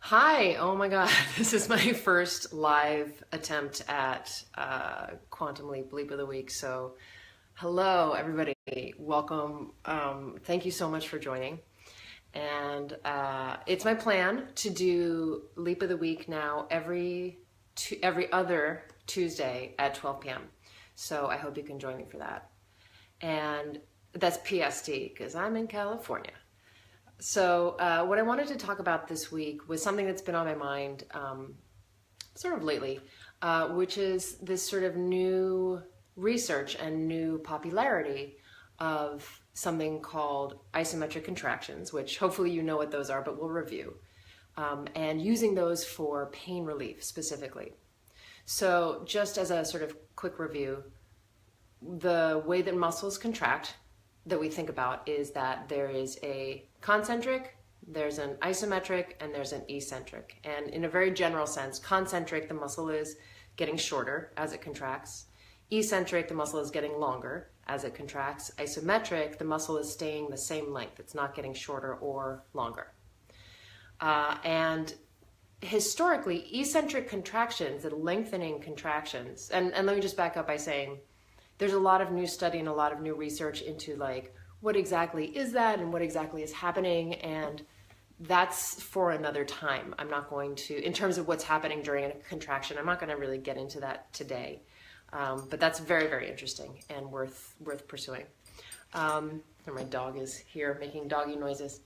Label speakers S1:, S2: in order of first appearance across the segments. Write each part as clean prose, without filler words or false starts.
S1: Hi, oh my God, this is my first live attempt at Quantum Leap of the Week. So, hello everybody, welcome. Thank you so much for joining. And it's my plan to do Leap of the Week now every other Tuesday at 12 p.m. So I hope you can join me for that. And that's PST because I'm in California. So what I wanted to talk about this week was something that's been on my mind sort of lately, which is this sort of new research and new popularity of something called isometric contractions, which hopefully you know what those are, but we'll review, and using those for pain relief specifically. So just as a sort of quick review, the way that muscles contract that we think about is that there is a concentric, there's an isometric, and there's an eccentric. And in a very general sense, concentric, the muscle is getting shorter as it contracts. Eccentric, the muscle is getting longer as it contracts. Isometric, the muscle is staying the same length. It's not getting shorter or longer. And historically, eccentric contractions, the lengthening contractions, and let me just back up by saying, there's a lot of new study and a lot of new research into like what exactly is that and what exactly is happening, and that's for another time. I'm not going to, in terms of what's happening during a contraction, I'm not going to really get into that today, but that's very, very interesting and worth pursuing. And my dog is here making doggy noises.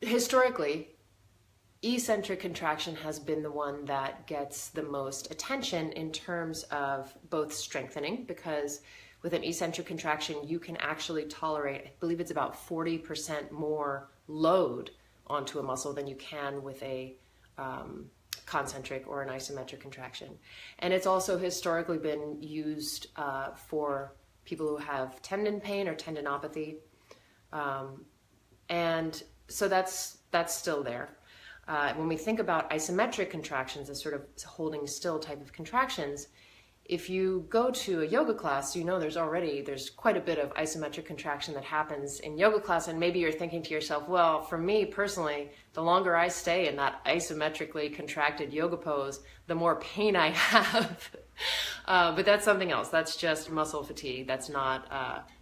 S1: Historically, eccentric contraction has been the one that gets the most attention in terms of both strengthening, because with an eccentric contraction, you can actually tolerate, I believe it's about 40% more load onto a muscle than you can with a concentric or an isometric contraction. And it's also historically been used for people who have tendon pain or tendinopathy. And so that's still there. When we think about isometric contractions as sort of holding still type of contractions, if you go to a yoga class, you know there's quite a bit of isometric contraction that happens in yoga class, and maybe you're thinking to yourself, well, for me personally, the longer I stay in that isometrically contracted yoga pose, the more pain I have. But that's something else. That's just muscle fatigue. That's not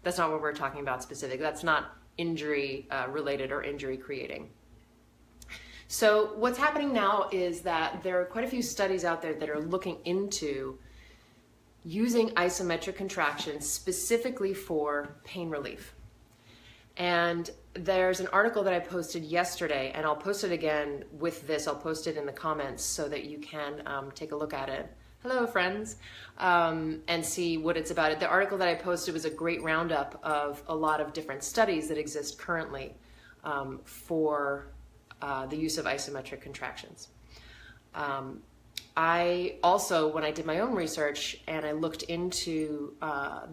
S1: what we're talking about specifically. That's not injury related or injury creating. So what's happening now is that there are quite a few studies out there that are looking into using isometric contractions specifically for pain relief. And there's an article that I posted yesterday, and I'll post it again with this. I'll post it in the comments so that you can take a look at it. Hello, friends, and see what it's about. The article that I posted was a great roundup of a lot of different studies that exist currently for the use of isometric contractions. I also, when I did my own research and I looked into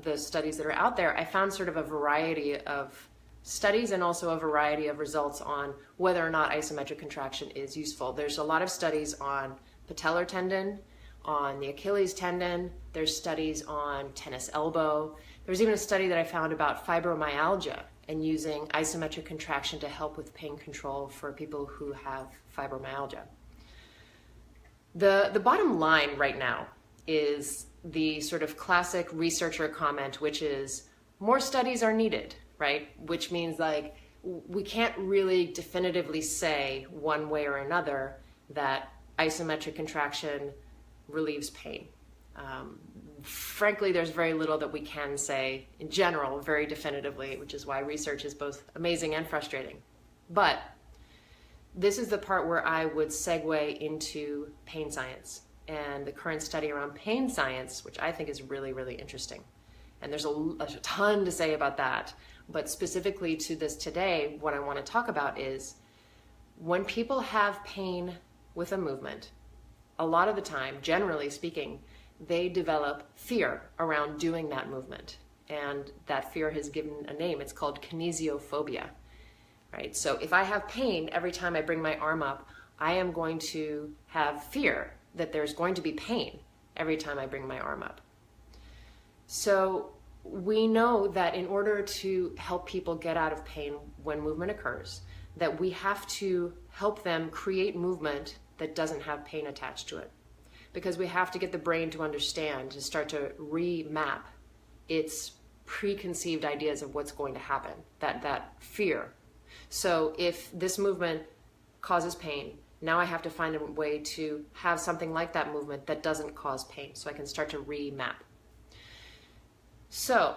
S1: the studies that are out there, I found sort of a variety of studies and also a variety of results on whether or not isometric contraction is useful. There's a lot of studies on patellar tendon, on the Achilles tendon. There's studies on tennis elbow. There's even a study that I found about fibromyalgia and using isometric contraction to help with pain control for people who have fibromyalgia. The bottom line right now is the sort of classic researcher comment, which is more studies are needed, right? Which means like we can't really definitively say one way or another that isometric contraction relieves pain. Frankly, there's very little that we can say in general very definitively, which is why research is both amazing and frustrating. But this is the part where I would segue into pain science and the current study around pain science, which I think is really, really interesting. And there's a ton to say about that. But specifically to this today, what I want to talk about is when people have pain with a movement, a lot of the time, generally speaking, they develop fear around doing that movement. And that fear has given a name. It's called kinesiophobia, right? So if I have pain every time I bring my arm up, I am going to have fear that there's going to be pain every time I bring my arm up. So we know that in order to help people get out of pain when movement occurs, that we have to help them create movement that doesn't have pain attached to it. Because we have to get the brain to understand, to start to remap its preconceived ideas of what's going to happen, that fear. So if this movement causes pain, now I have to find a way to have something like that movement that doesn't cause pain, so I can start to remap. So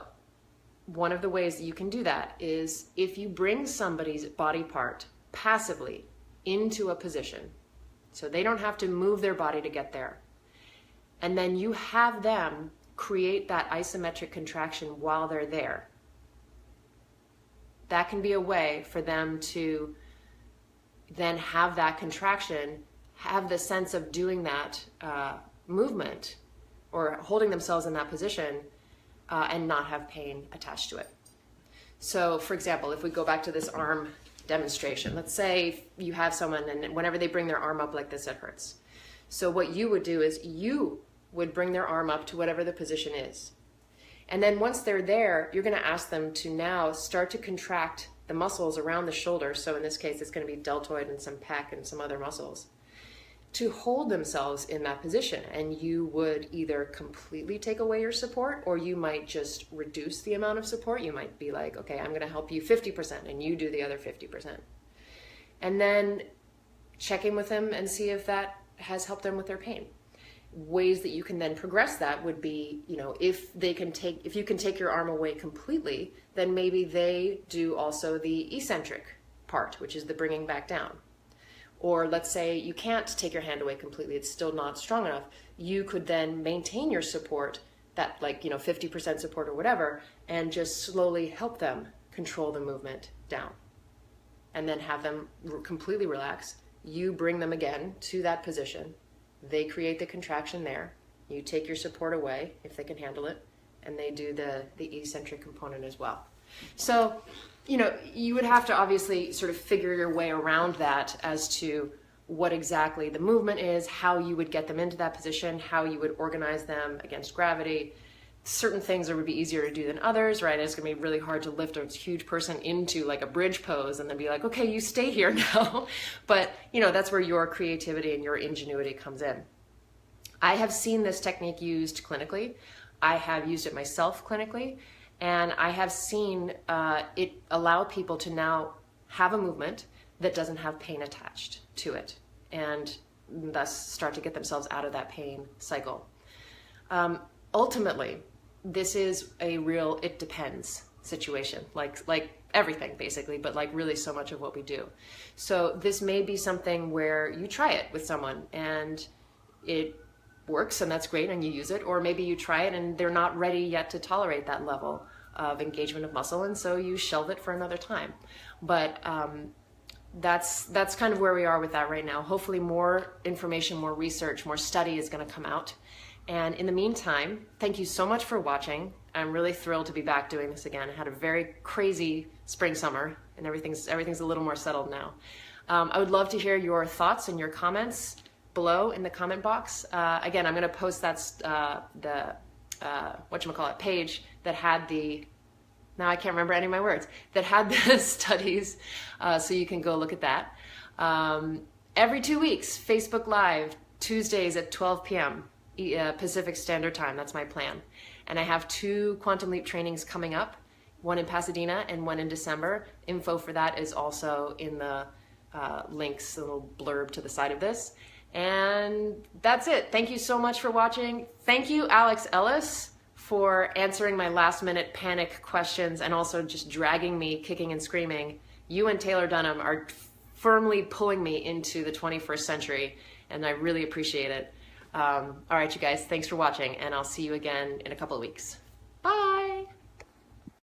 S1: one of the ways that you can do that is if you bring somebody's body part passively into a position, so they don't have to move their body to get there, and then you have them create that isometric contraction while they're there. That can be a way for them to then have that contraction, have the sense of doing that movement or holding themselves in that position and not have pain attached to it. So for example, if we go back to this arm demonstration, let's say you have someone and whenever they bring their arm up like this, it hurts. So what you would do is you would bring their arm up to whatever the position is. And then once they're there, you're going to ask them to now start to contract the muscles around the shoulder. So in this case, it's going to be deltoid and some pec and some other muscles to hold themselves in that position. And you would either completely take away your support, or you might just reduce the amount of support. You might be like, okay, I'm going to help you 50% and you do the other 50%. And then check in with them and see if that has helped them with their pain. Ways that you can then progress that would be, if you can take your arm away completely, then maybe they do also the eccentric part, which is the bringing back down. Or let's say you can't take your hand away completely, it's still not strong enough. You could then maintain your support, that 50% support or whatever, and just slowly help them control the movement down. And then have them completely relax. You bring them again to that position. They create the contraction there. You take your support away if they can handle it, and they do the eccentric component as well. So, you would have to obviously sort of figure your way around that as to what exactly the movement is, how you would get them into that position, how you would organize them against gravity. Certain things would be easier to do than others, right? It's going to be really hard to lift a huge person into like a bridge pose and then be like, okay, you stay here now. But, that's where your creativity and your ingenuity comes in. I have seen this technique used clinically. I have used it myself clinically. And I have seen it allow people to now have a movement that doesn't have pain attached to it, and thus start to get themselves out of that pain cycle. Ultimately, this is a real it depends situation, like everything basically, but like really so much of what we do. So this may be something where you try it with someone and it works and that's great and you use it, or maybe you try it and they're not ready yet to tolerate that level of engagement of muscle, and so you shelve it for another time. But that's kind of where we are with that right now. Hopefully more information, more research, more study is going to come out. And in the meantime, thank you so much for watching. I'm really thrilled to be back doing this again. I had a very crazy spring, summer, and everything's a little more settled now. I would love to hear your thoughts and your comments below in the comment box. Again, I'm going to post the page that had now I can't remember any of my words, that had the studies, so you can go look at that. Every 2 weeks, Facebook Live, Tuesdays at 12 p.m. Pacific Standard Time, that's my plan. And I have 2 Quantum Leap trainings coming up, one in Pasadena and one in December. Info for that is also in the links, a little blurb to the side of this. And that's it. Thank you so much for watching. Thank you, Alex Ellis, for answering my last minute panic questions and also just dragging me kicking and screaming. You and Taylor Dunham are firmly pulling me into the 21st century, and I really appreciate it. All right, you guys, thanks for watching, and I'll see you again in a couple of weeks. Bye.